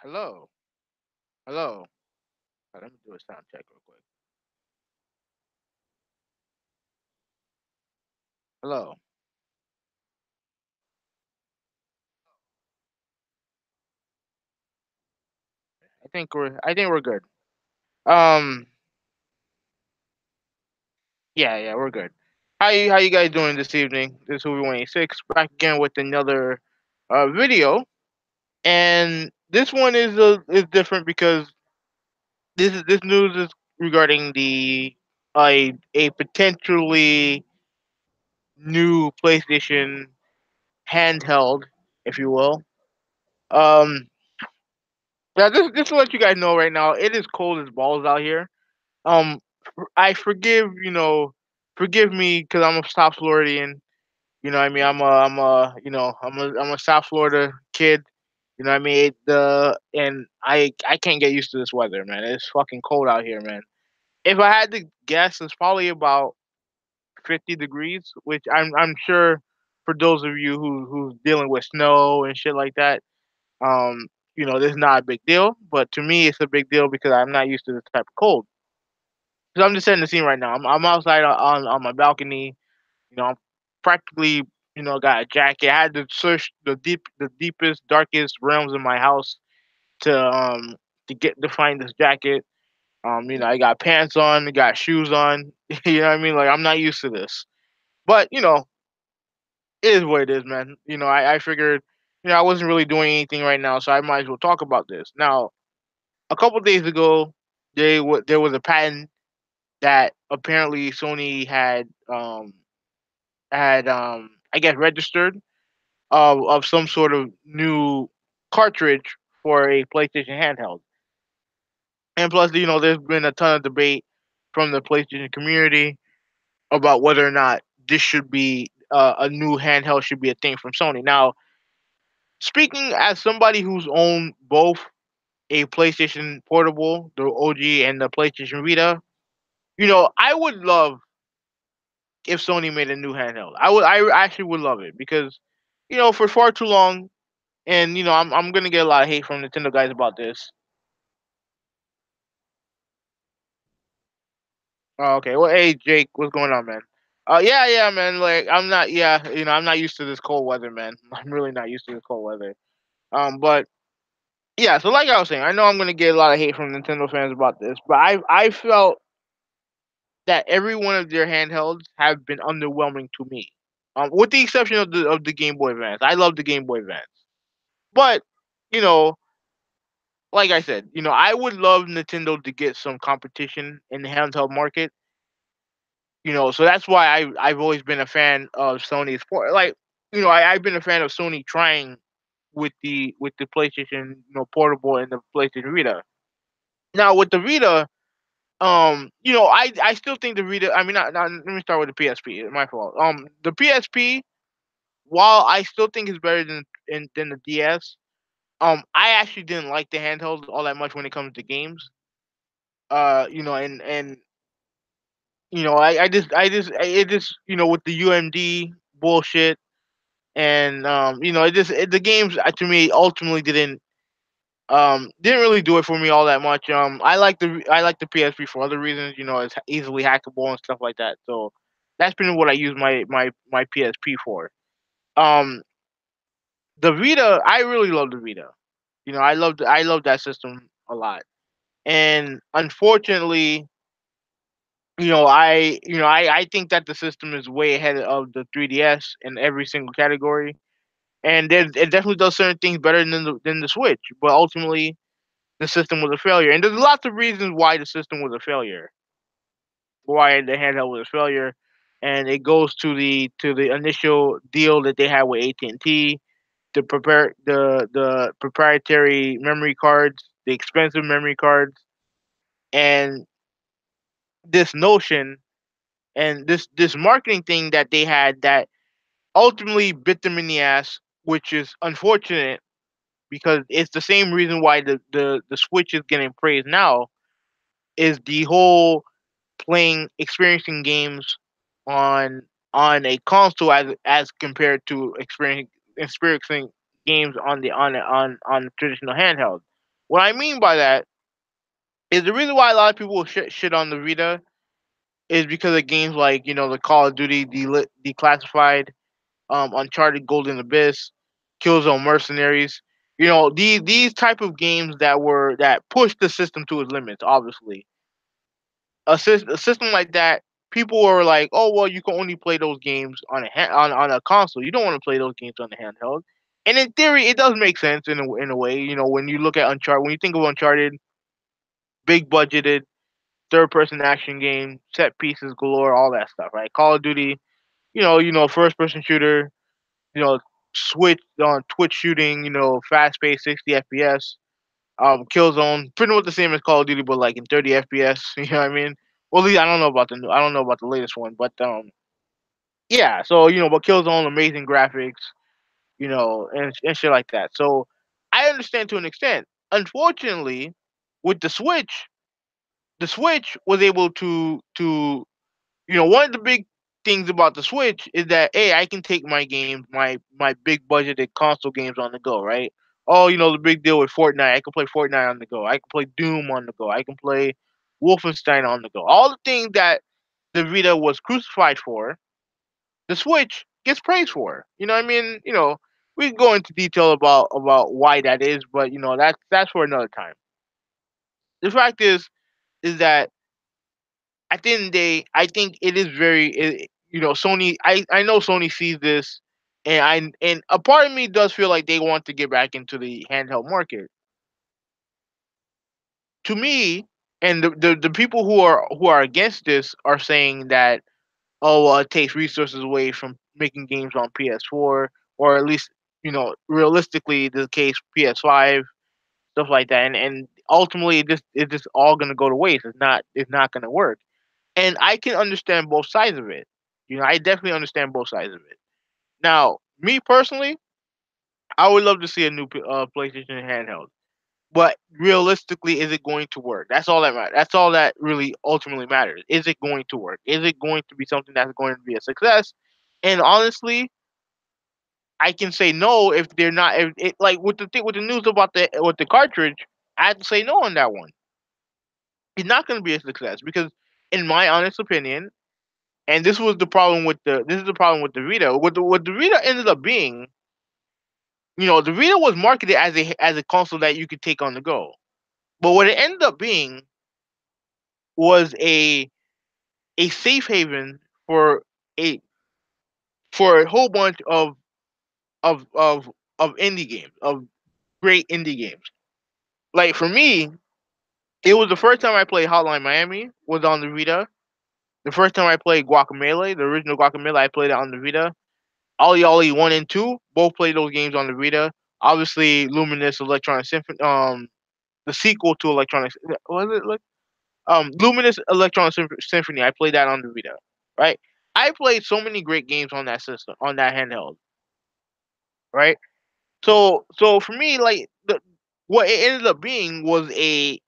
Hello. Hello. Let me do a sound check real quick. Hello. I think we're good. Um yeah, we're good. How you guys doing this evening? This is Movie 186 back again with another video. And this one is different because this news is regarding the a potentially new PlayStation handheld, if you will. Um Now, just to let you guys know right now, it is cold as balls out here. Um, I forgive me because I'm a South Floridian. You know, what I mean, I'm a South Florida kid. You know, what I mean, and I can't get used to this weather, man. It's fucking cold out here, man. If I had to guess, it's probably about 50 degrees, which I'm sure for those of you who's dealing with snow and shit like that, um, this is not a big deal, but to me, it's a big deal because I'm not used to this type of cold. So I'm just setting the scene right now. I'm outside on my balcony. I'm practically, got a jacket. I had to search the deepest, darkest realms of my house to to find this jacket. I got pants on, I got shoes on. You know what I mean? Like I'm not used to this, but it is what it is, man. I figured, I wasn't really doing anything right now, so I might as well talk about this now. A couple days ago, there was a patent that apparently Sony had I guess registered of some sort of new cartridge for a PlayStation handheld. And plus, there's been a ton of debate from the PlayStation community about whether or not this should be a new handheld should be a thing from Sony. Now, speaking as somebody who's owned both a PlayStation Portable, the OG, and the PlayStation Vita, I would love if Sony made a new handheld. I actually would love it because, for far too long, and I'm gonna get a lot of hate from Nintendo guys about this. Oh, okay, well, hey Jake, what's going on, man? Yeah, man. Like, I'm not used to this cold weather, man. I'm really not used to this cold weather. But yeah, so like I was saying, I know I'm gonna get a lot of hate from Nintendo fans about this, but I felt that every one of their handhelds have been underwhelming to me. With the exception of the Game Boy Advance. I love the Game Boy Advance. But, you know, like I said, I would love Nintendo to get some competition in the handheld market. So that's why I've always been a fan of Sony's port. Like, I've been a fan of Sony trying with the PlayStation, portable and the PlayStation Vita. Now with the Vita, I still think the Vita. I mean, let me start with the PSP. My fault. The PSP, while I still think is better than the DS, I actually didn't like the handheld all that much when it comes to games. And it just with the UMD bullshit and the games to me ultimately didn't really do it for me all that much. I like the PSP for other reasons. It's easily hackable and stuff like that. So that's been what I use my PSP for. Um, the Vita, I really love the Vita. I love that system a lot. And unfortunately, I think that the system is way ahead of the 3DS in every single category. And it definitely does certain things better than the Switch. But ultimately, the system was a failure. And there's lots of reasons why the system was a failure, why the handheld was a failure, and it goes to the initial deal that they had with AT&T, the proprietary memory cards, the expensive memory cards, and this notion and this marketing thing that they had that ultimately bit them in the ass, which is unfortunate because it's the same reason why the Switch is getting praised now is the whole experiencing games on a console as compared to experiencing games on the traditional handheld. What I mean by that is the reason why a lot of people shit on the Vita is because of games like the Call of Duty Declassified, Uncharted Golden Abyss, Killzone Mercenaries. These type of games that push the system to its limits. Obviously, a system like that, people are like, oh well, you can only play those games on a console. You don't want to play those games on the handheld. And in theory, it does make sense in a way. When you look at Uncharted, when you think of Uncharted, big budgeted third person action game, set pieces galore, all that stuff, right? Call of Duty, first person shooter, you know, switch on Twitch shooting, fast paced 60 FPS. Killzone, pretty much the same as Call of Duty, but like in 30 FPS. You know what I mean? Well, at least I don't know about the latest one, but yeah. So but Killzone, amazing graphics, and shit like that. So I understand to an extent. Unfortunately, with the Switch was able to one of the big things about the Switch is that hey, I can take my games, my big budgeted console games on the go, right? Oh, the big deal with Fortnite, I can play Fortnite on the go. I can play Doom on the go. I can play Wolfenstein on the go. All the things that the Vita was crucified for, the Switch gets praised for. You know what I mean? We can go into detail about why that is, but that's for another time. The fact is that at the end of the day, I think it is Sony. I know Sony sees this, and a part of me does feel like they want to get back into the handheld market. To me, and the people who are against this are saying that oh well, it takes resources away from making games on PS4, or at least realistically the case PS5, stuff like that, and ultimately it's just all gonna go to waste. It's not gonna work. And I can understand both sides of it. I definitely understand both sides of it. Now, me personally, I would love to see a new PlayStation handheld. But realistically, is it going to work? That's all that matters. That's all that really ultimately matters. Is it going to work? Is it going to be something that's going to be a success? And honestly, I can say no if they're not. If it, like with the thing with the news about the cartridge, I have to say no on that one. It's not going to be a success because, in my honest opinion, and this is the problem with the Vita. What the Vita ended up being, the Vita was marketed as a console that you could take on the go. But what it ended up being was a safe haven for a a whole bunch of of of indie games, of great indie games. Like for me, it was the first time I played Hotline Miami was on the Vita. The first time I played Guacamelee, the original Guacamelee, I played it on the Vita. Ollie Ollie 1 and 2 both played those games on the Vita. Obviously, Luminous Electronic Symphony, the sequel to Electronic, was it like Luminous Electronic Symphony? I played that on the Vita, right? I played so many great games on that system, on that handheld, right? So for me, like what it ended up being was a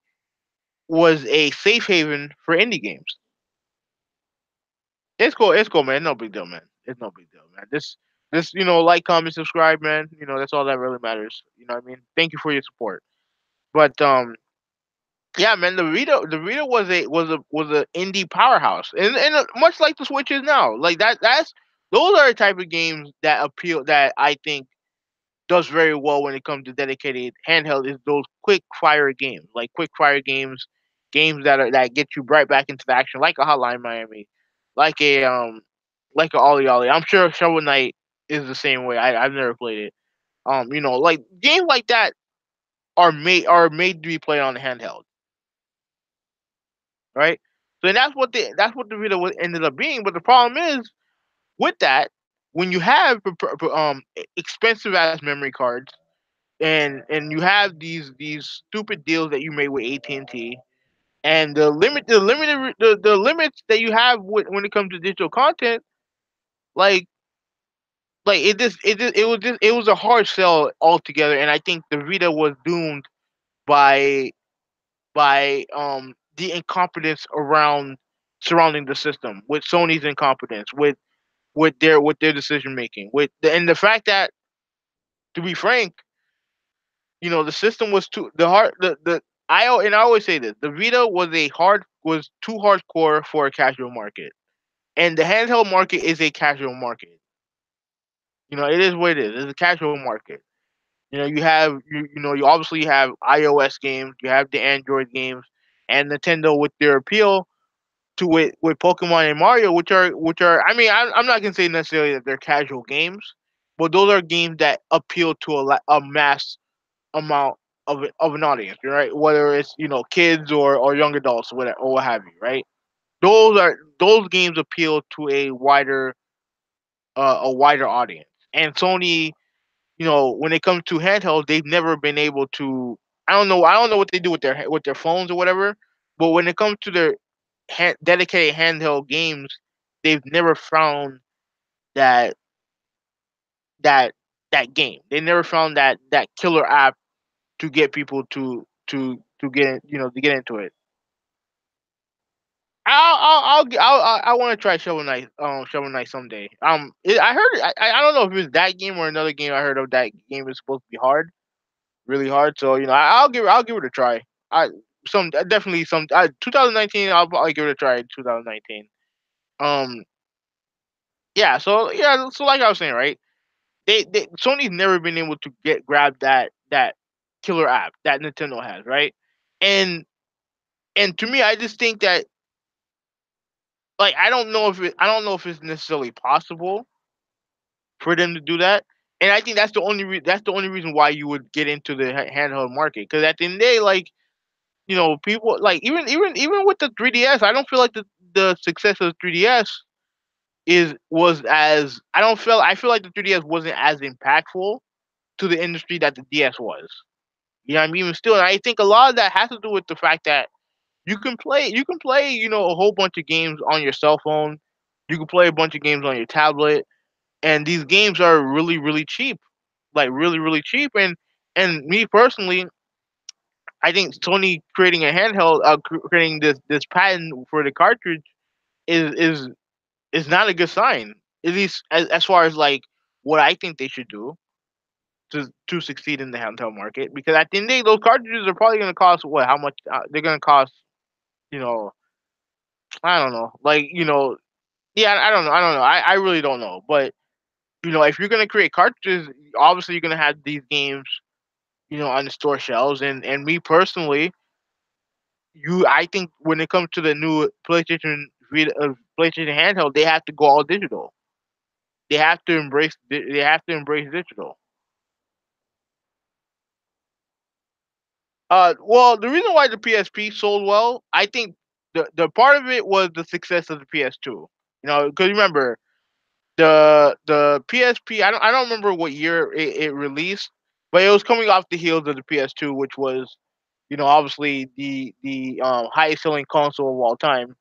safe haven for indie games. It's cool, man. No big deal, man. It's no big deal, man. This, like, comment, subscribe, man. That's all that really matters. You know what I mean? Thank you for your support. But yeah, man, the Vita was a indie powerhouse, and much like the Switch is now. Like those are the type of games that appeal that I think does very well when it comes to dedicated handheld is those quick fire games, like quick fire games that get you right back into the action, like a Hotline Miami, like a Ollie Ollie. I'm sure Shovel Knight is the same way. I've never played it. Like games like that are made to be played on the handheld, right? So that's what the video ended up being. But the problem is with that, when you have expensive ass memory cards and you have these stupid deals that you made with AT&T and the limits that you have when it comes to digital content, like it was a hard sell altogether, and I think the Vita was doomed by the incompetence around surrounding the system, with Sony's incompetence, with their decision making, and the fact that, to be frank, the system was too the hard the I always say this, the Vita was too hardcore for a casual market, and the handheld market is a casual market. It is what it is. It's a casual market. You obviously have iOS games, you have the Android games, and Nintendo with their appeal to with Pokemon and Mario, which are. I mean, I'm not gonna say necessarily that they're casual games, but those are games that appeal to a mass amount of an audience, right? Whether it's kids or young adults, or whatever, or what have you, right? Those games appeal to a wider audience, and Sony, when it comes to handhelds, they've never been able to. I don't know what they do with their phones or whatever, but when it comes to their dedicated handheld games, they've never found that that that game. They never found that killer app to get people to get to get into it. I want to try Shovel Knight someday. I heard I don't know if it was that game or another game I heard of. That game is supposed to be hard, really hard. So I'll give it a try. I some definitely some 2019. I'll probably give it a try in 2019. Um, yeah. So like I was saying, right? They Sony's never been able to grab that killer app that Nintendo has, right? And and to me, I just think that, like, I don't know if it's necessarily possible for them to do that. And I think that's the only reason why you would get into the handheld market, because at the end of the day, like, people, like, even with the 3DS, I don't feel like the success of the 3DS is was as I feel like the 3DS wasn't as impactful to the industry that the DS was. You know what I mean? Even still, and I think a lot of that has to do with the fact that you can play a whole bunch of games on your cell phone. You can play a bunch of games on your tablet, and these games are really really cheap, like really really cheap. And me personally, I think Sony creating a handheld, creating this patent for the cartridge is is not a good sign. At least as far as, like, what I think they should do to succeed in the handheld market. Because at the end of the day, those cartridges are probably going to cost what? How much they're going to cost? You know, I don't know. Like, yeah, I don't know. I don't know. I really don't know. But if you're going to create cartridges, obviously you're going to have these games, on the store shelves. And me personally, I think when it comes to the new PlayStation handheld, they have to go all digital. They have to embrace digital. Well, the reason why the PSP sold well, I think the part of it was the success of the PS2. Because remember, the PSP. I don't remember what year it released, but it was coming off the heels of the PS2, which was, obviously the highest selling console of all time.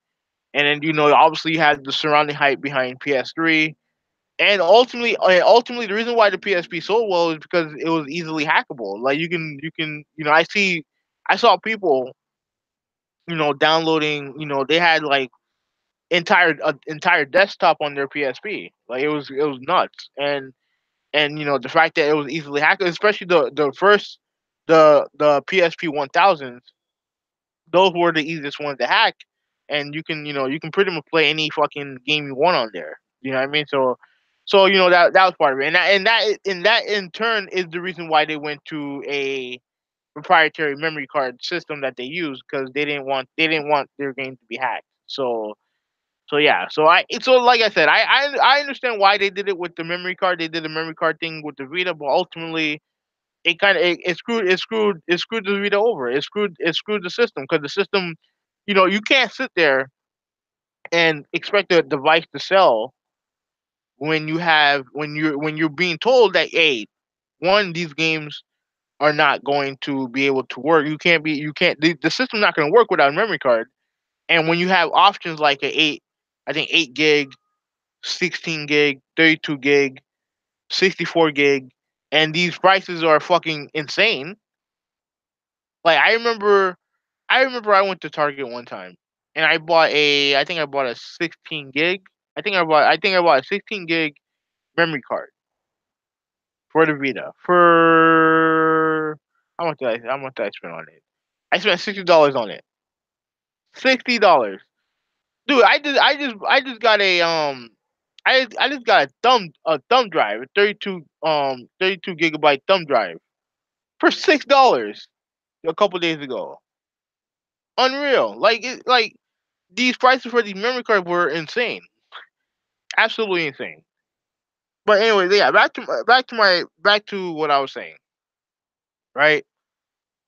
And then, obviously you had the surrounding hype behind PS3. And ultimately, the reason why the PSP sold well is because it was easily hackable. Like, I saw people, downloading. They had, like, entire desktop on their PSP. Like, it was nuts. And the fact that it was easily hackable, especially the PSP 1000s, those were the easiest ones to hack. And you can pretty much play any fucking game you want on there. You know what I mean? So that was part of it. And that in turn is the reason why they went to a proprietary memory card system that they use, because they didn't want their game to be hacked. So yeah, so like I said, I understand why they did it with the memory card. They did the memory card thing with the Vita, but ultimately it screwed the Vita over. It screwed the system, because the system, you can't sit there and expect the device to sell when you're being told that, hey, one, these games are not going to be able to work. The system's not going to work without a memory card. And when you have options like I think 8 gig, 16 gig, 32 gig, 64 gig, and these prices are fucking insane. Like, I remember I went to Target one time, and I think I bought a 16 gig. I think I bought a 16 gig memory card for the Vita for how much did I spend on it? I spent $60 on it. $60. Dude, I just got a I just got a thumb drive, a 32 gigabyte thumb drive for $6 a couple days ago. Unreal. Like these prices for these memory cards were insane. Absolutely insane. But anyway, yeah, back to what I was saying, right?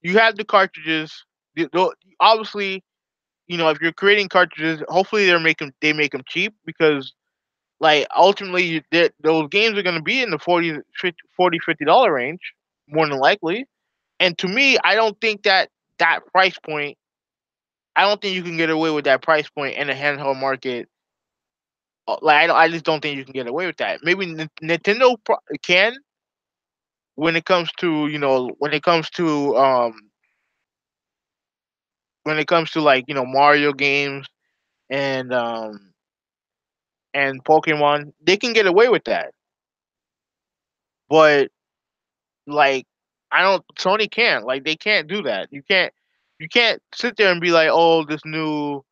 You have the cartridges. Obviously, if you're creating cartridges, hopefully they make them cheap because like ultimately those games are going to be in the 40 $50 range more than likely. And to me, I don't think that price point. I don't think you can get away with that price point in the handheld market. Like I just don't think you can get away with that. Maybe Nintendo can when it comes to when it comes to like Mario games and Pokemon, they can get away with that. But like I don't Sony can't. Like they can't do that. You can't sit there and be like, "Oh, this new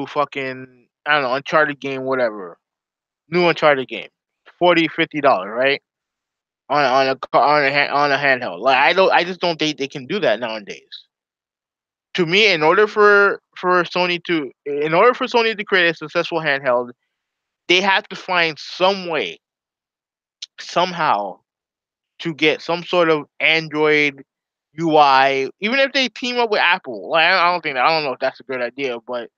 fucking I don't know, Uncharted game, whatever. New Uncharted game. $40 $50, right? On a handheld." Like I just don't think they can do that nowadays. To me, in order for Sony to create a successful handheld, they have to find some way, somehow, to get some sort of Android UI, even if they team up with Apple. Like I don't know if that's a good idea, but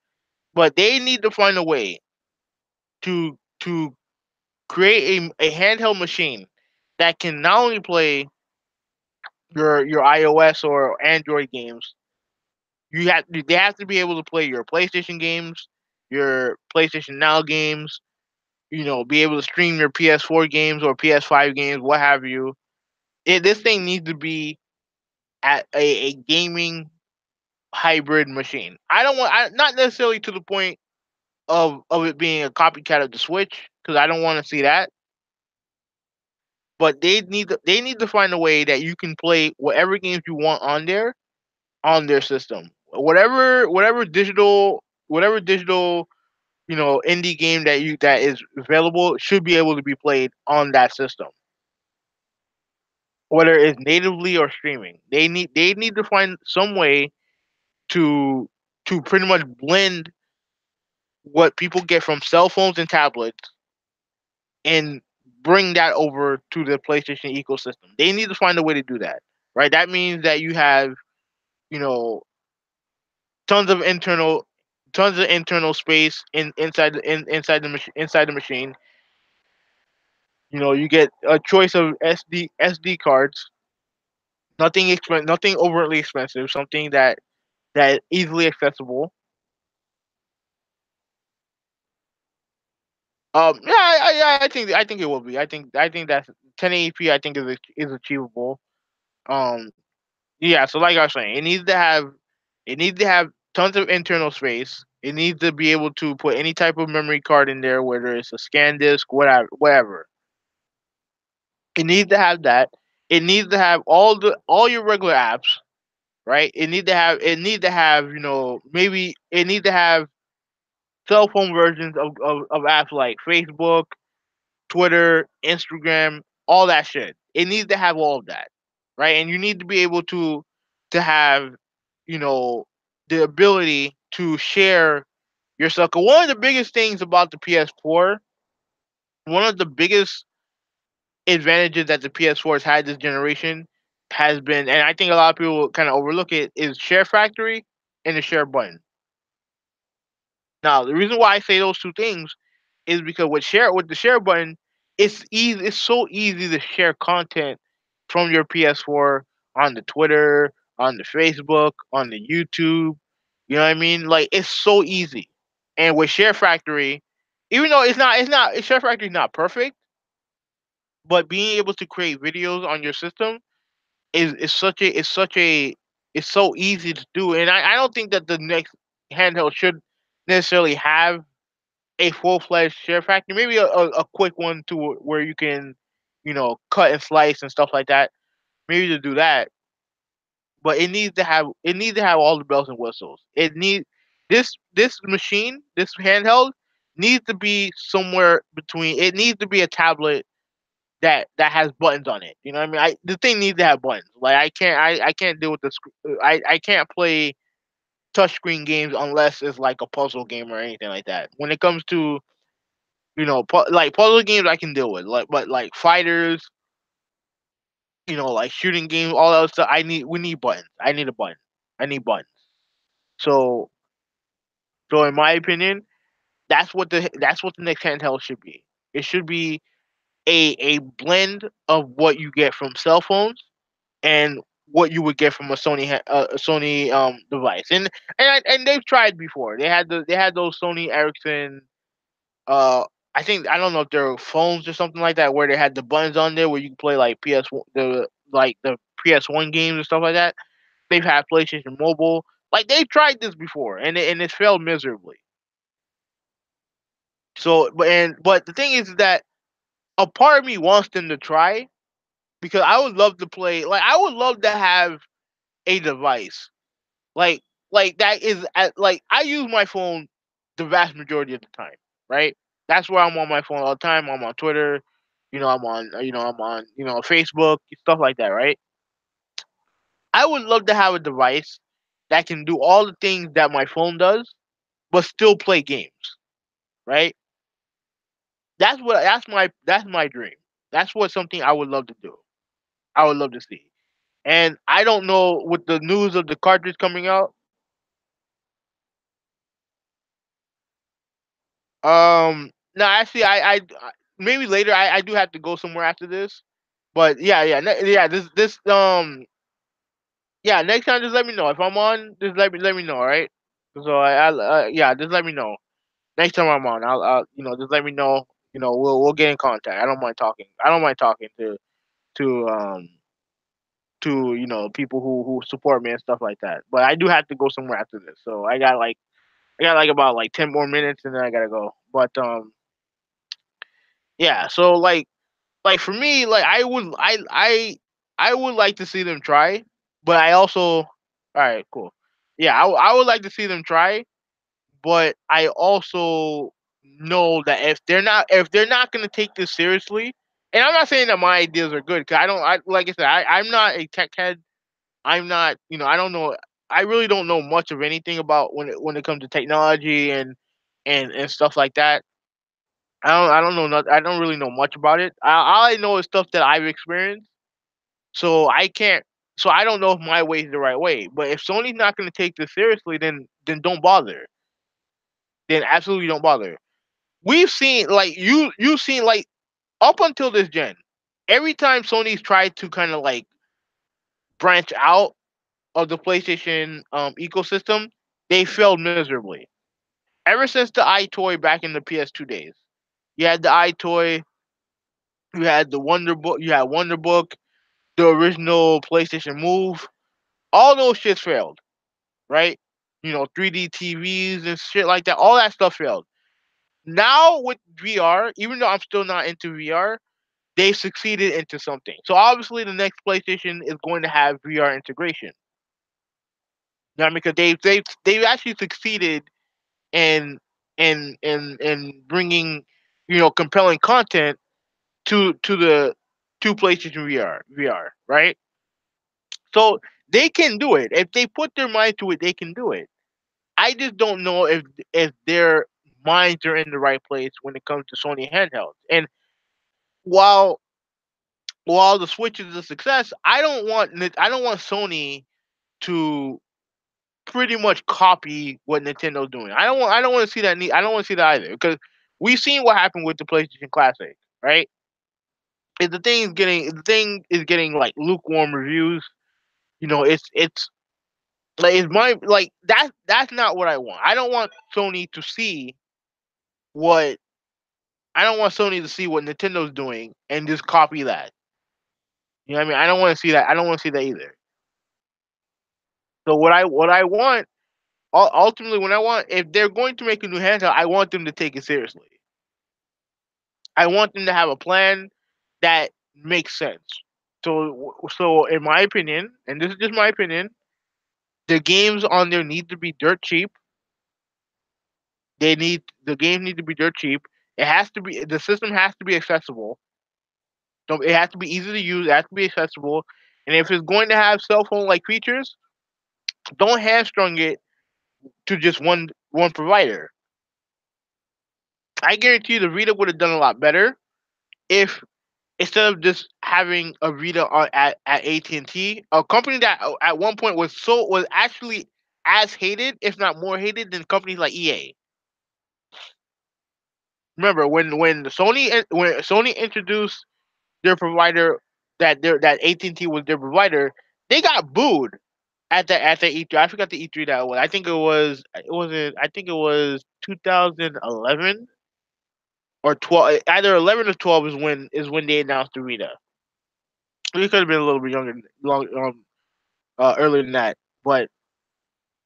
they need to find a way to create a handheld machine that can not only play your iOS or Android games. They have to be able to play your PlayStation games, your PlayStation Now games. Be able to stream your PS4 games or PS5 games, what have you. This thing needs to be at a gaming hybrid machine. Not necessarily to the point of it being a copycat of the Switch because I don't want to see that. But they need to find a way that you can play whatever games you want on their system. Whatever digital indie game that is available should be able to be played on that system, whether it's natively or streaming. They need to find some way to pretty much blend what people get from cell phones and tablets and bring that over to the PlayStation ecosystem. They need to find a way to do that. Right? That means that you have, you know, tons of internal space inside inside the machine. You get a choice of SD cards, nothing overtly expensive, something that easily accessible. Yeah, I think it will be. I think that 1080p I think is achievable. Um, yeah. So like I was saying, it needs to have tons of internal space. It needs to be able to put any type of memory card in there, whether it's a scan disk, whatever. It needs to have that. It needs to have all your regular apps, right? It need to have maybe it need to have cell phone versions of apps like Facebook, Twitter, Instagram, all that shit. It needs to have all of that, right? And you need to be able to have, you know, the ability to share your stuff. 'Cause one of the biggest things about the PS4, one of the biggest advantages that the PS4 has had this generation has been, and I think a lot of people kind of overlook it, is Share Factory and the Share button. Now, the reason why I say those two things is because with the share button, it's easy. It's so easy to share content from your PS4 on the Twitter, on the Facebook, on the YouTube. You know what I mean? Like it's so easy. And with Share Factory, even though it's not Share Factory is not perfect, but being able to create videos on your system is so easy to do. And I don't think that the next handheld should necessarily have a full fledged share factory, maybe a quick one to where you can, cut and slice and stuff like that. Maybe to do that. but it needs to have all the bells and whistles. This machine, this handheld, needs to be somewhere between. It needs to be a tablet that has buttons on it. You know what I mean? The thing needs to have buttons. Like I can't deal with the I can't play touchscreen games unless it's like a puzzle game or anything like that. When it comes to like puzzle games, I can deal with. Like, but like fighters, like shooting games, all that stuff. We need buttons. I need a button. I need buttons. So so in my opinion, that's what the next handheld should be. It should be a blend of what you get from cell phones and what you would get from a Sony device. And they've tried before. They had those Sony Ericsson. Uh, I don't know if they're phones or something like that where they had the buttons on there where you can play like the PS1 games and stuff like that. They've had PlayStation Mobile. Like they've tried this before and it's failed miserably. So but the thing is that a part of me wants them to try because I would love to play. Like I would love to have a device like that is like I use my phone the vast majority of the time, right? That's where I'm on my phone all the time. I'm on Twitter, I'm on Facebook, stuff like that, right? I would love to have a device that can do all the things that my phone does, but still play games, right? That's my dream. That's what something I would love to do. I would love to see. And I don't know with the news of the cartridge coming out. No, actually, maybe later. I do have to go somewhere after this, but yeah, yeah, yeah. Yeah. Next time, just let me know if I'm on. Just let me know, all right? So yeah, just let me know next time I'm on. Just let me know. We'll get in contact. I don't mind talking. I don't mind talking to people who support me and stuff like that. But I do have to go somewhere after this, so I got like about like 10 more minutes and then I gotta go. But yeah, so like for me, like I would like to see them try, but I also all right, cool. Yeah, I would like to see them try, but I also know that if they're not gonna take this seriously, and I'm not saying that my ideas are good because I don't I like I said I'm not a tech head. I'm not I don't know. I really don't know much of anything about when it comes to technology and stuff like that. I don't know. I don't really know much about it. All I know is stuff that I've experienced. So I can't. So I don't know if my way is the right way. But if Sony's not going to take this seriously, then don't bother. Then absolutely don't bother. We've seen like you've seen like up until this gen, every time Sony's tried to kind of like branch out of the PlayStation ecosystem, they failed miserably. Ever since the iToy back in the PS2 days, you had the iToy, you had the Wonderbook, the original PlayStation Move. All those shits failed, right? 3D TVs and shit like that. All that stuff failed. Now with VR, even though I'm still not into VR, they've succeeded into something. So obviously, the next PlayStation is going to have VR integration. You know what I mean? Because they've actually succeeded in in bringing compelling content to PlayStation VR, right? So they can do it. If they put their mind to it, they can do it. I just don't know if their minds are in the right place when it comes to Sony handhelds. And while while the Switch is a success, I don't want Sony to pretty much copy what Nintendo's doing. I don't want to see that. I don't want to see that either because we've seen what happened with the PlayStation Classic, right? If the thing is getting like lukewarm reviews, it's like it's my like that's not what I want. Sony to see what I don't want Sony to see what Nintendo's doing and just copy that. You know what I mean? I don't want to see that. I don't want to see that either. So what I want ultimately when I want if they're going to make a new handheld, I want them to take it seriously. I want them to have a plan that makes sense. So in my opinion, and this is just my opinion, The games on there need to be dirt cheap. The games need to be dirt cheap. It has to be the system has to be accessible. So it has to be easy to use. It has to be accessible. And if it's going to have cell phone like features, don't hamstrung it to just one provider. I guarantee you the Vita would have done a lot better if instead of just having a Vita at AT&T, a company that at one point was actually as hated, if not more hated, than companies like EA. Remember when Sony introduced their provider that AT&T was their provider, they got booed at the E3. I forgot the E3 that was. I think it was 2011 or 12. Either 11 or 12 is when they announced the Vita. We could have been a little bit younger, earlier than that. But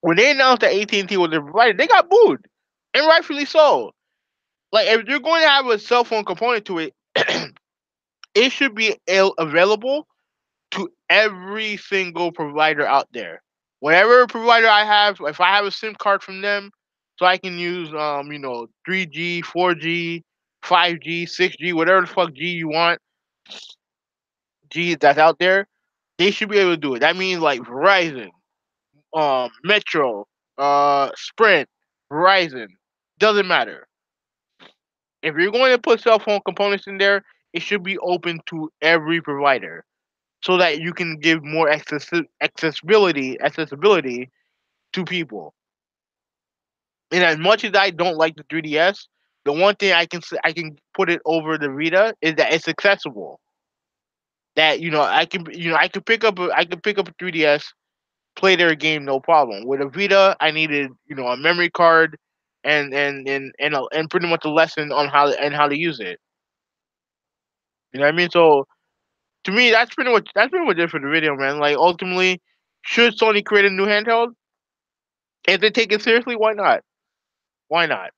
when they announced that AT&T was their provider, they got booed, and rightfully so. Like if you're going to have a cell phone component to it, it should be available to every single provider out there. Whatever provider I have, if I have a SIM card from them, so I can use 3G, 4G, 5G, 6G, whatever the fuck G you want, G that's out there, they should be able to do it. That means like Verizon, Metro, Sprint, Verizon, doesn't matter. If you're going to put cell phone components in there, it should be open to every provider so that you can give more accessibility to people. And as much as I don't like the 3DS, the one thing I can put it over the Vita is that it's accessible. That I can pick up a 3DS, play their game no problem. With a Vita, I needed a memory card and pretty much a lesson on how to use it. You know what I mean? So to me, that's pretty much it for the video, man. Like ultimately, should Sony create a new handheld? If they take it seriously, why not? Why not?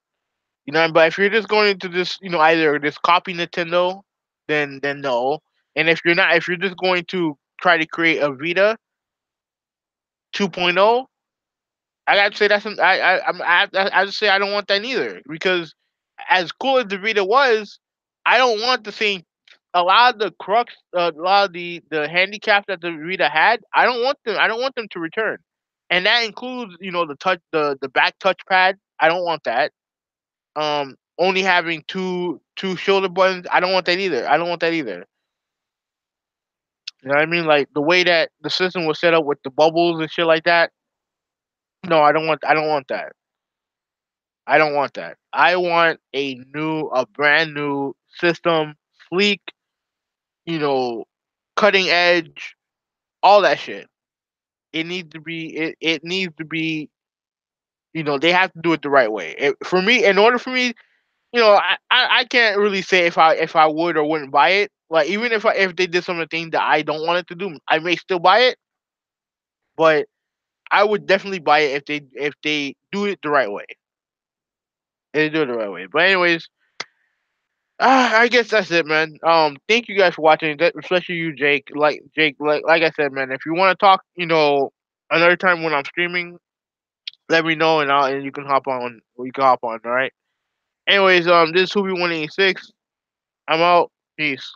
But if you're just going to just either just copy Nintendo, then no. And if you're just going to try to create a Vita 2.0, I gotta say I just say I don't want that either because as cool as the Vita was, I don't want the same. A lot of the crux, a lot of the handicaps that the Vita had, I don't want them. I don't want them to return, and that includes the back touchpad. I don't want that. Only having two shoulder buttons, I don't want that either. I don't want that either. You know what I mean? Like the way that the system was set up with the bubbles and shit like that. No, I don't want that. I don't want that. I want a brand new system, sleek, you know, cutting edge, all that shit. It needs to be, they have to do it the right way. For me, in order for me, I can't really say if I would or wouldn't buy it. Like even if they did some of the things that I don't want it to do, I may still buy it, but I would definitely buy it if they do it the right way. If they do it the right way. But anyways, I guess that's it, man. Thank you guys for watching, especially you, Jake. Like I said, man, if you want to talk, another time when I'm streaming, let me know and you can hop on. You can hop on. All right. Anyways, this is Hoopy 186. I'm out. Peace.